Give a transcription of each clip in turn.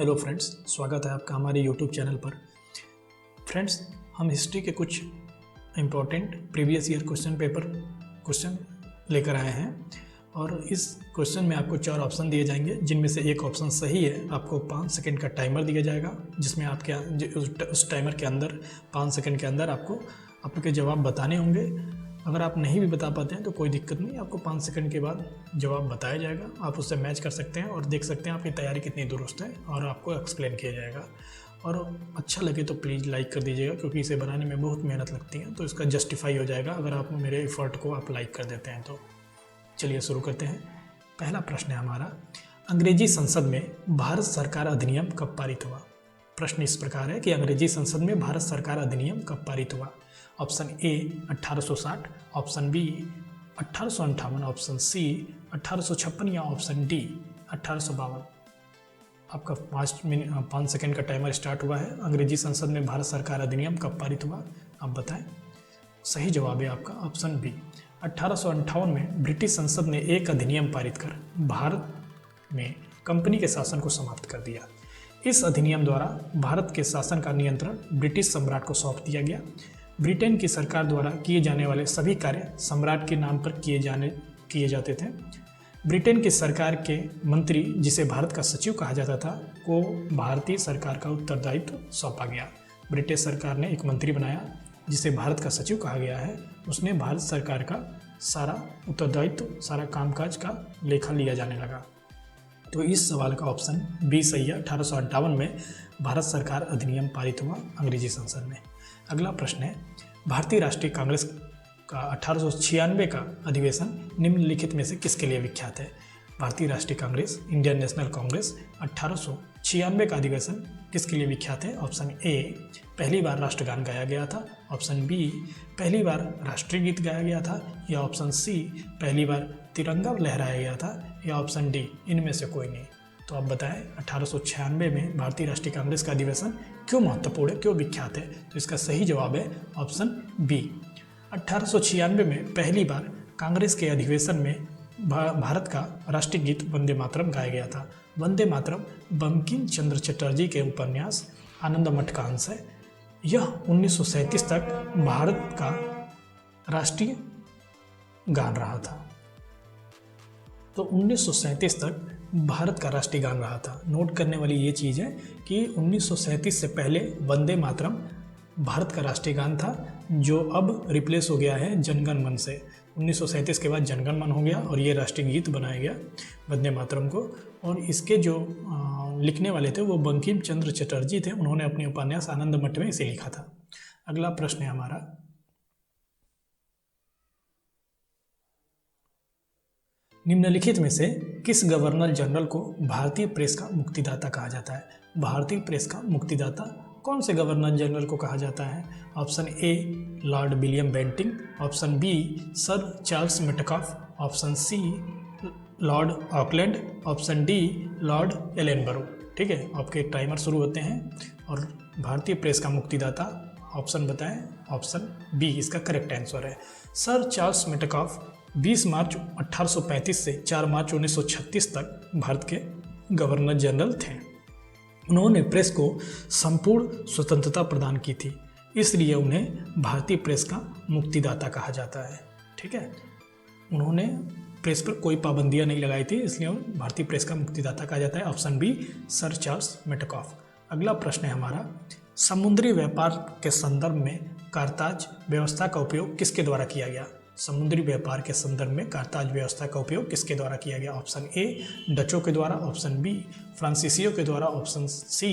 Hello friends, स्वागत है आपका हमारे यूट्यूब चैनल पर। फ्रेंड्स, हम हिस्ट्री के कुछ इम्पोर्टेंट प्रीवियस ईयर क्वेश्चन लेकर आए हैं और इस क्वेश्चन में आपको 4 ऑप्शन दिए जाएंगे, जिनमें से एक ऑप्शन सही है। आपको 5 सेकंड का टाइमर दिया जाएगा, जिसमें आपके उस टाइमर के अंदर 5 सेकंड के अंदर आपके जवाब बताने होंगे। अगर आप नहीं भी बता पाते हैं तो कोई दिक्कत नहीं, आपको 5 सेकंड के बाद जवाब बताया जाएगा। आप उससे मैच कर सकते हैं और देख सकते हैं आपकी तैयारी कितनी दुरुस्त है और आपको एक्सप्लेन किया जाएगा। और अच्छा लगे तो प्लीज़ लाइक कर दीजिएगा, क्योंकि इसे बनाने में बहुत मेहनत लगती है, तो इसका जस्टिफाई हो जाएगा अगर आप मेरे एफर्ट को आप लाइक कर देते हैं तो। चलिए शुरू करते हैं। पहला प्रश्न है हमारा, अंग्रेजी संसद में भारत सरकार अधिनियम कब पारित हुआ? प्रश्न इस प्रकार है कि अंग्रेजी संसद में भारत सरकार अधिनियम कब पारित हुआ? Option A 1860, option B 1858, option C 1856 या ऑप्शन डी 1852। आपका 5 सेकंड का टाइमर स्टार्ट हुआ है। अंग्रेजी संसद में भारत सरकार अधिनियम कब पारित हुआ, आप बताएं। सही जवाब है आपका ऑप्शन बी। 1858 में ब्रिटिश संसद ने एक अधिनियम पारित कर भारत में कंपनी के शासन को समाप्त कर दिया। इस अधिनियम द्वारा भारत के शासन का नियंत्रण ब्रिटिश सम्राट को सौंप दिया गया। ब्रिटेन की सरकार द्वारा किए जाने वाले सभी कार्य सम्राट के नाम पर किए जाते थे। ब्रिटेन की सरकार के मंत्री, जिसे भारत का सचिव कहा जाता था, को भारतीय सरकार का उत्तरदायित्व सौंपा गया। ब्रिटिश सरकार ने एक मंत्री बनाया जिसे भारत का सचिव कहा गया है। उसने भारत सरकार का सारा उत्तरदायित्व, सारा कामकाज का लेखा लिया जाने लगा। तो इस सवाल का ऑप्शन बी सही है। 1858 में भारत सरकार अधिनियम पारित हुआ अंग्रेजी संसद में। अगला प्रश्न है, भारतीय राष्ट्रीय कांग्रेस का 1896 का अधिवेशन निम्नलिखित में से किसके लिए विख्यात है? भारतीय राष्ट्रीय कांग्रेस, इंडियन नेशनल कांग्रेस, 1896 का अधिवेशन किसके लिए विख्यात है? ऑप्शन ए, पहली बार राष्ट्रगान गाया गया था, ऑप्शन बी, पहली बार राष्ट्रीय गीत गाया गया था, या ऑप्शन सी, पहली बार तिरंगा लहराया गया था, या ऑप्शन डी, इनमें से कोई नहीं। तो आप बताएं 1896 में भारतीय राष्ट्रीय कांग्रेस का अधिवेशन क्यों महत्वपूर्ण है, क्यों विख्यात है? तो इसका सही जवाब है ऑप्शन बी। 1896 में पहली बार कांग्रेस के अधिवेशन में भारत का राष्ट्रीय गीत वंदे मातरम गाया गया था। वंदे मातरम बंकिम चंद्र चटर्जी के उपन्यास आनंद मठ का अंश है। यह 1937 तक भारत का राष्ट्रीय गान रहा था। तो 1937 तक भारत का राष्ट्रीय गान रहा था। नोट करने वाली ये चीज़ है कि 1937 से पहले वंदे मातरम भारत का राष्ट्रीय गान था, जो अब रिप्लेस हो गया है जनगण मन से। 1937 के बाद जनगण मन हो गया और ये राष्ट्रीय गीत बनाया गया वंदे मातरम को। और इसके जो लिखने वाले थे वो बंकिम चंद्र चटर्जी थे। उन्होंने अपने उपन्यास आनंद मठ में इसे लिखा था। अगला प्रश्न है हमारा, निम्नलिखित में से किस गवर्नर जनरल को भारतीय प्रेस का मुक्तिदाता कहा जाता है? भारतीय प्रेस का मुक्तिदाता कौन से गवर्नर जनरल को कहा जाता है? Option A, Lord William Bentinck, option B, sir Charles Metcalfe, option C, Lord Auckland, option D, Lord Ellenborough. ठीक है, आपके टाइमर शुरू होते हैं। और भारतीय प्रेस का मुक्तिदाता ऑप्शन बताएं। ऑप्शन बी इसका करेक्ट आंसर है। सर चार्ल्स मेटकाफ 20 मार्च 1835 से 4 मार्च 1936 तक भारत के गवर्नर जनरल थे। उन्होंने प्रेस को संपूर्ण स्वतंत्रता प्रदान की थी, इसलिए उन्हें भारतीय प्रेस का मुक्तिदाता कहा जाता है। ठीक है, उन्होंने प्रेस पर कोई पाबंदियां नहीं लगाई थी, इसलिए भारतीय प्रेस का मुक्तिदाता कहा जाता है। Option B, sir Charles Metcalfe. अगला प्रश्न है हमारा, समुद्री व्यापार के संदर्भ में कारताज व्यवस्था का उपयोग किसके द्वारा किया गया? समुद्री व्यापार के संदर्भ में कारताज व्यवस्था का उपयोग किसके द्वारा किया गया? ऑप्शन ए, डचों के द्वारा, ऑप्शन बी, फ्रांसीसियों के द्वारा, ऑप्शन सी,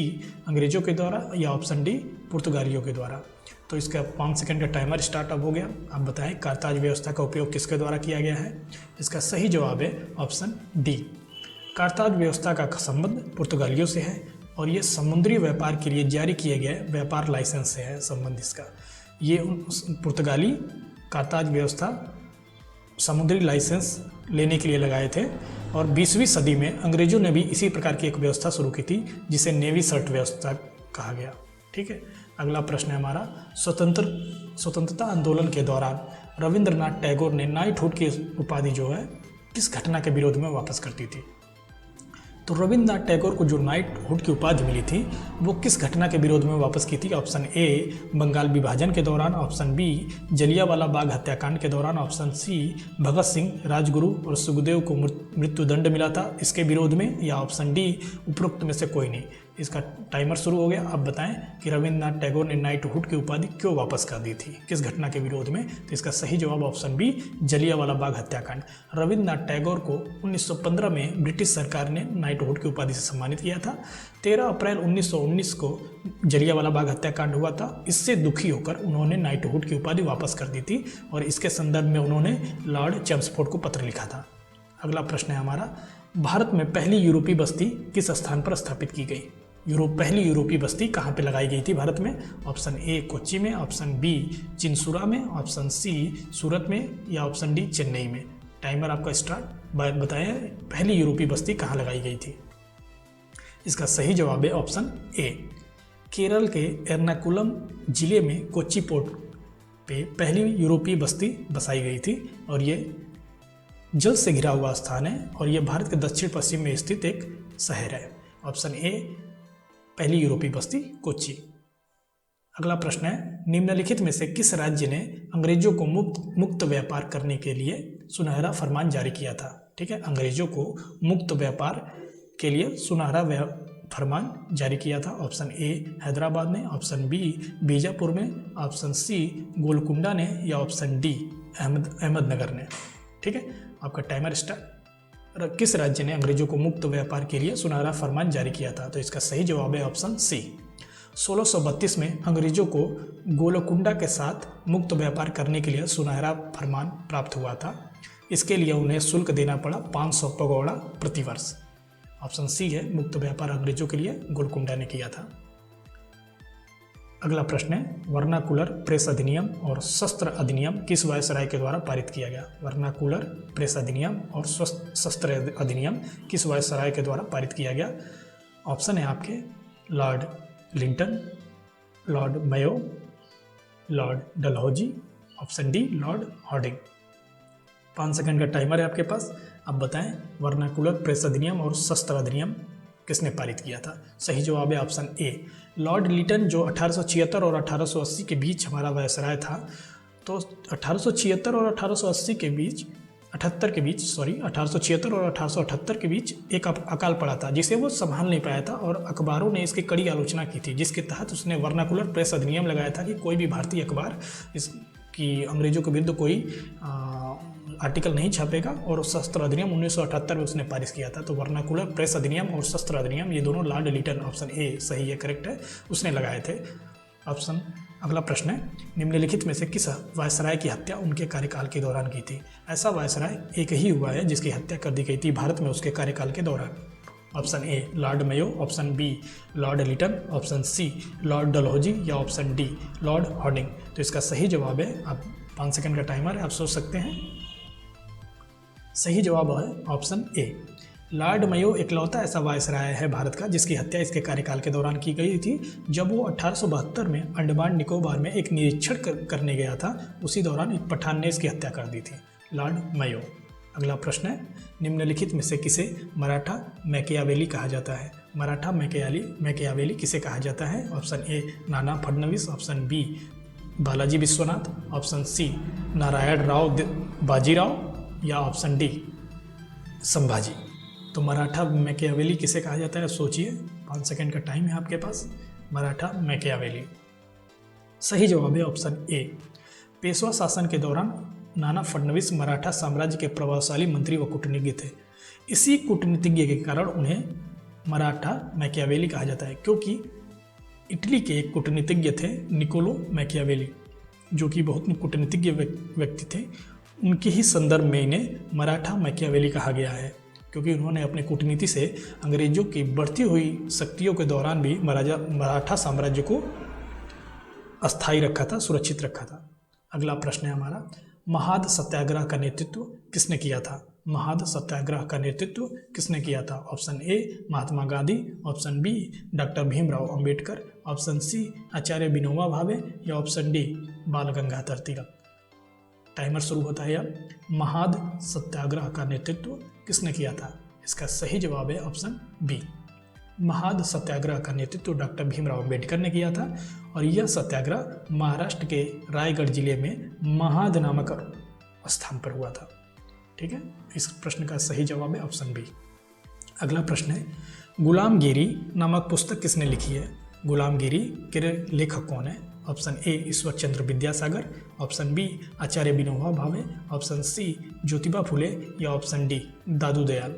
अंग्रेजों के द्वारा, या ऑप्शन डी, पुर्तगालियों के द्वारा। तो इसका 5 सेकंड का टाइमर स्टार्ट अब हो गया। आप बताएं कारताज व्यवस्था का उपयोग किसके द्वारा किया गया है? इसका सही जवाब है ऑप्शन डी। कारताज व्यवस्था का संबंध पुर्तगालियों से है और ये समुद्री व्यापार के लिए जारी किए गए व्यापार लाइसेंस से है संबंध इसका। ये पुर्तगाली कारताज व्यवस्था समुद्री लाइसेंस लेने के लिए लगाए थे और 20वीं सदी में अंग्रेजों ने भी इसी प्रकार की एक व्यवस्था शुरू की थी, जिसे नेवी सर्ट व्यवस्था कहा गया। ठीक है, अगला प्रश्न है हमारा, स्वतंत्रता आंदोलन के दौरान रविंद्रनाथ टैगोर ने नाइटहुड की उपाधि जो है किस घटना के विरोध में वापस कर दी थी? तो रविन्द्रनाथ टैगोर को जो नाइटहुड की उपाधि मिली थी वो किस घटना के विरोध में वापस की थी? ऑप्शन ए बंगाल विभाजन के दौरान, ऑप्शन बी जलियांवाला बाग हत्याकांड के दौरान, ऑप्शन सी भगत सिंह, राजगुरु और सुखदेव को मृत्युदंड मिला था इसके विरोध में, या ऑप्शन डी उपरोक्त में से कोई नहीं। इसका टाइमर शुरू हो गया। अब बताएं कि रविन्द्रनाथ टैगोर ने नाइटहुड की उपाधि क्यों वापस कर दी थी, किस घटना के विरोध में? तो इसका सही जवाब ऑप्शन बी जलियांवाला बाग हत्याकांड। रविन्द्रनाथ टैगोर को 1915 में ब्रिटिश सरकार ने नाइटहुड की उपाधि से सम्मानित किया था। 13 अप्रैल 1919 को जलियांवाला बाग हत्याकांड हुआ था। इससे दुखी होकर उन्होंने नाइटहुड की उपाधि वापस कर दी थी और इसके संदर्भ में उन्होंने लॉर्ड चेम्सफोर्ड को पत्र लिखा था। अगला प्रश्न है हमारा, भारत में पहली यूरोपीय बस्ती किस स्थान पर स्थापित की गई? पहली यूरोपीय बस्ती कहाँ पे लगाई गई थी भारत में? ऑप्शन ए कोच्चि में, ऑप्शन बी चिंसुरा में, ऑप्शन सी सूरत में, या ऑप्शन डी चेन्नई में। टाइमर आपका स्टार्ट। बताएं पहली यूरोपीय बस्ती कहाँ लगाई गई थी? इसका सही जवाब है ऑप्शन ए केरल के एर्नाकुलम जिले में कोच्चि पोर्ट पे पहली यूरोपीय बस्ती बसाई गई थी और ये जल से घिरा हुआ स्थान है और ये भारत के दक्षिण पश्चिम में स्थित एक शहर है। ऑप्शन ए पहली यूरोपीय बस्ती कोच्चि। अगला प्रश्न है, निम्नलिखित में से किस राज्य ने अंग्रेजों को मुक्त व्यापार करने के लिए सुनहरा फरमान जारी किया था? ठीक है, अंग्रेजों को मुक्त व्यापार के लिए सुनहरा फरमान जारी किया था। ऑप्शन ए हैदराबाद ने, ऑप्शन बी बीजापुर में, ऑप्शन सी गोलकुंडा ने, या ऑप्शन डी अहमदनगर ने। ठीक है, आपका टाइमर स्टार्ट। किस राज्य ने अंग्रेजों को मुक्त व्यापार के लिए सुनहरा फरमान जारी किया था? तो इसका सही जवाब है ऑप्शन सी। 1632 में अंग्रेजों को गोलकुंडा के साथ मुक्त व्यापार करने के लिए सुनहरा फरमान प्राप्त हुआ था। इसके लिए उन्हें शुल्क देना पड़ा 500 पगौड़ा प्रतिवर्ष। ऑप्शन सी है, मुक्त व्यापार अंग्रेजों के लिए गोलकुंडा ने किया था। अगला प्रश्न है, वर्नाकुलर प्रेस अधिनियम और शस्त्र अधिनियम किस वायसराय के द्वारा पारित किया गया? वर्नाकुलर प्रेस अधिनियम और शस्त्र अधिनियम किस वायसराय के द्वारा पारित किया गया? ऑप्शन है आपके Lord Linton, Lord Mayo, Lord Dalhousie, option D Lord Harding. 5 second का टाइमर है आपके पास। अब बताएं वर्नाकुलर प्रेस अधिनियम और शस्त्र अधिनियम किसने पारित किया था? सही जवाब है ऑप्शन ए लॉर्ड लिटन, जो 1876 और 1880 के बीच हमारा वायसराय था। तो 1876 और 1880 के बीच 1876 और 1878 के बीच एक अकाल पड़ा था जिसे वो संभाल नहीं पाया था और अखबारों ने इसकी कड़ी आलोचना की थी, जिसके तहत उसने वर्नाकुलर प्रेस अधिनियम लगाया था कि कोई भी भारतीय अखबार इसकी अंग्रेजों के विरुद्ध कोई आर्टिकल नहीं छापेगा। और शस्त्र अधिनियम 1978 में उसने पारित किया था। तो वर्नाकुलर प्रेस अधिनियम और शस्त्र अधिनियम ये दोनों लॉर्ड लिटन, ऑप्शन ए सही है, करेक्ट है, उसने लगाए थे। ऑप्शन अगला प्रश्न है, निम्नलिखित में से किस वायसराय की हत्या उनके कार्यकाल के दौरान की थी? ऐसा वायसराय एक ही हुआ है जिसकी हत्या कर दी गई थी भारत में उसके कार्यकाल के दौरान। Option A Lord Mayo, option B Lord Lytton, option C Lord Dalhousie, या ऑप्शन डी लॉर्ड हॉर्डिंग। तो इसका सही जवाब है, आप 5 सेकंड का टाइमर है, आप सोच सकते हैं। सही जवाब है ऑप्शन ए लॉर्ड मेयो इकलौता ऐसा वायसराय है भारत का जिसकी हत्या इसके कार्यकाल के दौरान की गई थी, जब वो 1872 में अंडमान निकोबार में एक निरीक्षण करने गया था। उसी दौरान एक पठान ने इसकी हत्या कर दी थी, लॉर्ड मेयो। अगला प्रश्न है, निम्नलिखित में से किसे मराठा मैकियावेली कहा जाता है? मराठा मैकियावेली किसे कहा जाता है? Option A Nana Phadnavis, option B Balaji Vishwanath, option C Narayan Rao Bajirao, या ऑप्शन डी संभाजी। तो मराठा मैकियावेली किसे कहा जाता है? सोचिए, 5 सेकंड का टाइम है आपके पास। मराठा मैकियावेली सही जवाब है ऑप्शन ए। पेशवा शासन के दौरान नाना फडणवीस मराठा साम्राज्य के प्रभावशाली मंत्री व कूटनीतिज्ञ थे। इसी कूटनीतिज्ञ के कारण उन्हें मराठा मैकियावेली कहा जाता है, क्योंकि इटली के एक कूटनीतिज्ञ थे निकोलो मैकियावेली, जो कि बहुत कूटनीतिज्ञ व्यक्ति थे। उनके ही संदर्भ में इन्हें मराठा मैकियावेली कहा गया है, क्योंकि उन्होंने अपने कूटनीति से अंग्रेजों की बढ़ती हुई शक्तियों के दौरान भी मराठा साम्राज्य को अस्थायी रखा था, सुरक्षित रखा था। अगला प्रश्न है हमारा, महाद सत्याग्रह का नेतृत्व किसने किया था? महाद सत्याग्रह का नेतृत्व किसने किया था? Option A Mahatma Gandhi, option B doctor Bhimrao Ambedkar, option C Acharya Vinoba Bhave, या ऑप्शन डी बाल गंगाधर तिलक। टाइमर शुरू होता है अब। महाद सत्याग्रह का नेतृत्व किसने किया था? इसका सही जवाब है ऑप्शन बी। महाद सत्याग्रह का नेतृत्व डॉक्टर भीमराव अंबेडकर ने किया था और यह सत्याग्रह महाराष्ट्र के रायगढ़ जिले में महाद नामक स्थान पर हुआ था। ठीक है, इस प्रश्न का सही जवाब है ऑप्शन बी। अगला प्रश्न है, गुलामगिरी नामक पुस्तक किसने लिखी है? गुलामगिरी के लेखक कौन है? Option A Ishwar Chandra Vidyasagar, option B Acharya Vinoba Bhave, option सी ज्योतिबा फुले या ऑप्शन डी दादू दयाल।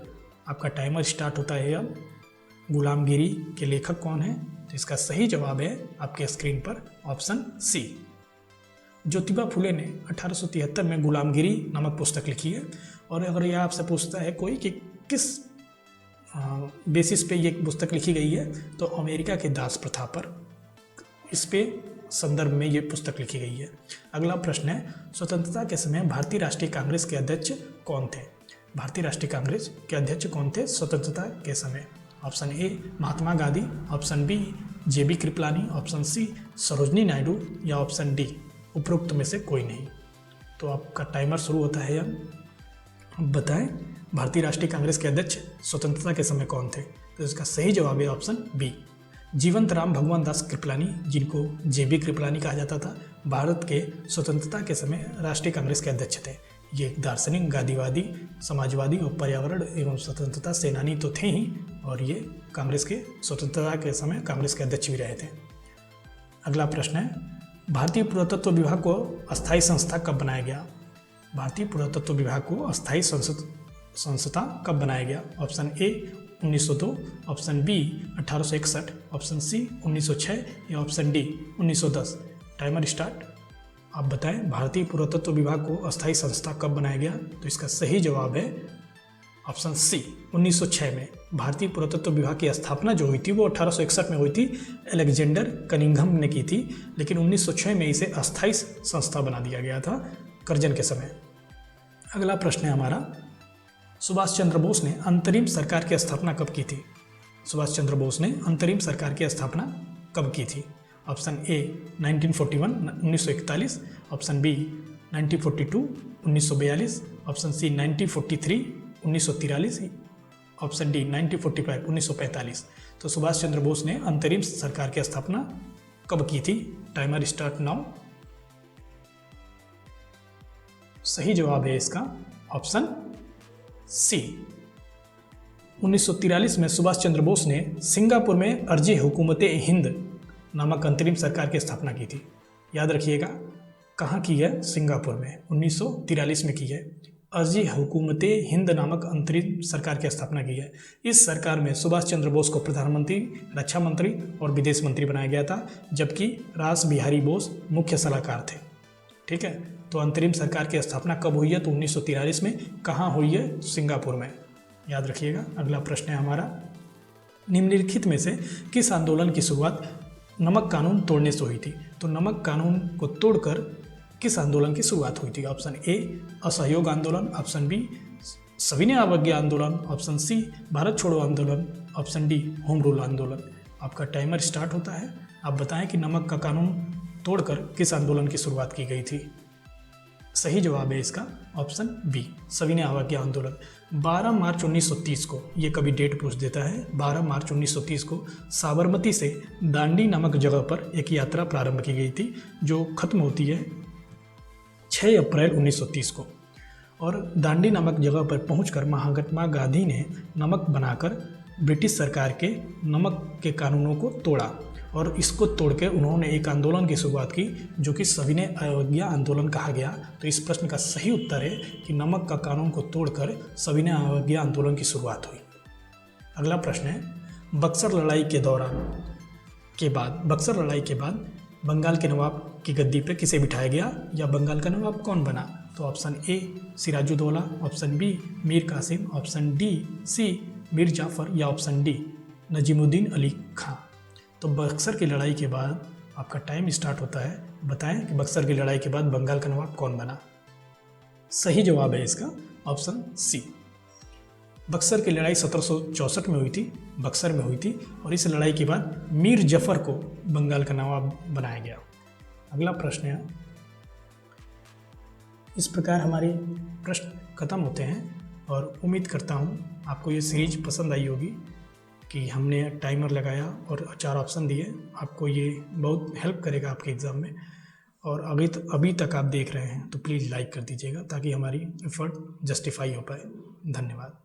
आपका टाइमर स्टार्ट होता है अब। गुलामगिरी के लेखक कौन है? तो इसका सही जवाब है आपके स्क्रीन पर ऑप्शन सी। ज्योतिबा फुले ने 1873 में गुलामगिरी नामक पुस्तक लिखी है। और अगर यह आपसे पूछता है कोई कि किस बेसिस पे ये पुस्तक लिखी गई है, तो अमेरिका के दास प्रथा पर इस पे संदर्भ में ये पुस्तक लिखी गई है। अगला प्रश्न है, स्वतंत्रता के समय भारतीय राष्ट्रीय कांग्रेस के अध्यक्ष कौन थे? भारतीय राष्ट्रीय कांग्रेस के अध्यक्ष कौन थे स्वतंत्रता के समय? Option A Mahatma Gandhi, option B JB Kripalani, option C Sarojini Naidu या ऑप्शन डी उपरोक्त में से कोई नहीं। तो आपका टाइमर शुरू होता है अब बताएं भारतीय राष्ट्रीय कांग्रेस के अध्यक्ष स्वतंत्रता के समय कौन थे? तो इसका सही जवाब है ऑप्शन बी जीवंत राम भगवान दास कृपलानी, जिनको जेबी कृपलानी कहा जाता था, भारत के स्वतंत्रता के समय राष्ट्रीय कांग्रेस के अध्यक्ष थे। ये एक दार्शनिक, गांधीवादी, समाजवादी और पर्यावरण एवं स्वतंत्रता सेनानी तो थे ही, और ये कांग्रेस के स्वतंत्रता के समय कांग्रेस के अध्यक्ष भी रहे थे। अगला प्रश्न है, भारतीय पुरातत्व विभाग को अस्थायी संस्था कब बनाया गया? भारतीय पुरातत्व विभाग को अस्थायी संस्था कब बनाया गया? Option A 1902, option B 1861, option C 1906 या ऑप्शन डी 1910। Timer start. आप बताएं भारतीय पुरातत्व विभाग को अस्थायी संस्था कब बनाया गया? तो इसका सही जवाब है ऑप्शन सी 1906 में। भारतीय पुरातत्व विभाग की स्थापना जो हुई थी वो 1861 में हुई थी, अलेक्जेंडर कनिंघम ने की थी, लेकिन 1906 में इसे अस्थायी संस्था बना दिया गया था कर्जन के समय। अगला प्रश्न है हमारा, सुभाष चंद्र बोस ने अंतरिम सरकार की स्थापना कब की थी? सुभाष चंद्र बोस ने अंतरिम सरकार की स्थापना कब की थी? Option A 1941 1941, option B 1942 1942, option C 1943 1943, option D 1945 1945। तो सुभाष चंद्र बोस ने अंतरिम सरकार की स्थापना कब की थी? Timer start now. सही जवाब है इसका ऑप्शन सी 1943 में सुभाष चंद्र बोस ने सिंगापुर में अर्जी हुकूमत हिंद नामक अंतरिम सरकार की स्थापना की थी। याद रखिएगा कहाँ की है? सिंगापुर में 1943 में की है। अर्जी हुकूमत हिंद नामक अंतरिम सरकार की स्थापना की है। इस सरकार में सुभाष चंद्र बोस को प्रधानमंत्री, रक्षा मंत्री और विदेश मंत्री बनाया गया था, जबकि रास बिहारी बोस मुख्य सलाहकार थे। ठीक है, तो अंतरिम सरकार की स्थापना कब हुई है? तो 1943 में। कहाँ हुई है? सिंगापुर में। याद रखिएगा। अगला प्रश्न है हमारा, निम्नलिखित में से किस आंदोलन की शुरुआत नमक कानून तोड़ने से हुई थी? तो नमक कानून को तोड़कर किस आंदोलन की शुरुआत हुई थी? ऑप्शन ए असहयोग आंदोलन, ऑप्शन बी सविनय अवज्ञा आंदोलन, ऑप्शन सी भारत छोड़ो आंदोलन, ऑप्शन डी होम रूल आंदोलन। आपका टाइमर स्टार्ट होता है। आप बताएं कि नमक का कानून तोड़कर किस आंदोलन की शुरुआत की गई थी? सही जवाब है इसका ऑप्शन बी सविनय अवज्ञा आंदोलन। 12 मार्च 1930 को, ये कभी डेट पूछ देता है, 12 मार्च 1930 को साबरमती से दांडी नामक जगह पर एक यात्रा प्रारंभ की गई थी, जो खत्म होती है 6 अप्रैल 1930 को। और दांडी नामक जगह पर पहुंचकर महात्मा गांधी ने नमक बनाकर ब्रिटिश सरकार के नमक के कानूनों को तोड़ा, और इसको तोड़ के उन्होंने एक आंदोलन की शुरुआत की जो कि सविनय अवज्ञा आंदोलन कहा गया। तो इस प्रश्न का सही उत्तर है कि नमक का कानून को तोड़कर सविनय अवज्ञा आंदोलन की शुरुआत हुई। अगला प्रश्न है, बक्सर लड़ाई के बाद बंगाल के नवाब की गद्दी पर किसे बिठाया गया, या बंगाल का नवाब कौन बना? तो option A Sirajuddaula, option B Mir Qasim, option D C Mir Jafar या ऑप्शन डी नजीमुद्दीन अली खां। तो बक्सर की लड़ाई के बाद आपका टाइम स्टार्ट होता है। बताएं कि बक्सर की लड़ाई के बाद बंगाल का नवाब कौन बना? सही जवाब है इसका ऑप्शन सी। बक्सर की लड़ाई 1764 में हुई थी, बक्सर में हुई थी, और इस लड़ाई के बाद मीर जफर को बंगाल का नवाब बनाया गया। अगला प्रश्न है, इस प्रकार हमारे प्रश्न खत्म होते हैं और उम्मीद करता हूँ आपको ये सीरीज पसंद आई होगी कि हमने टाइमर लगाया और 4 ऑप्शन दिए। आपको ये बहुत हेल्प करेगा आपके एग्ज़ाम में। और अभी तक आप देख रहे हैं तो प्लीज़ लाइक कर दीजिएगा ताकि हमारी एफर्ट जस्टिफाई हो पाए। धन्यवाद।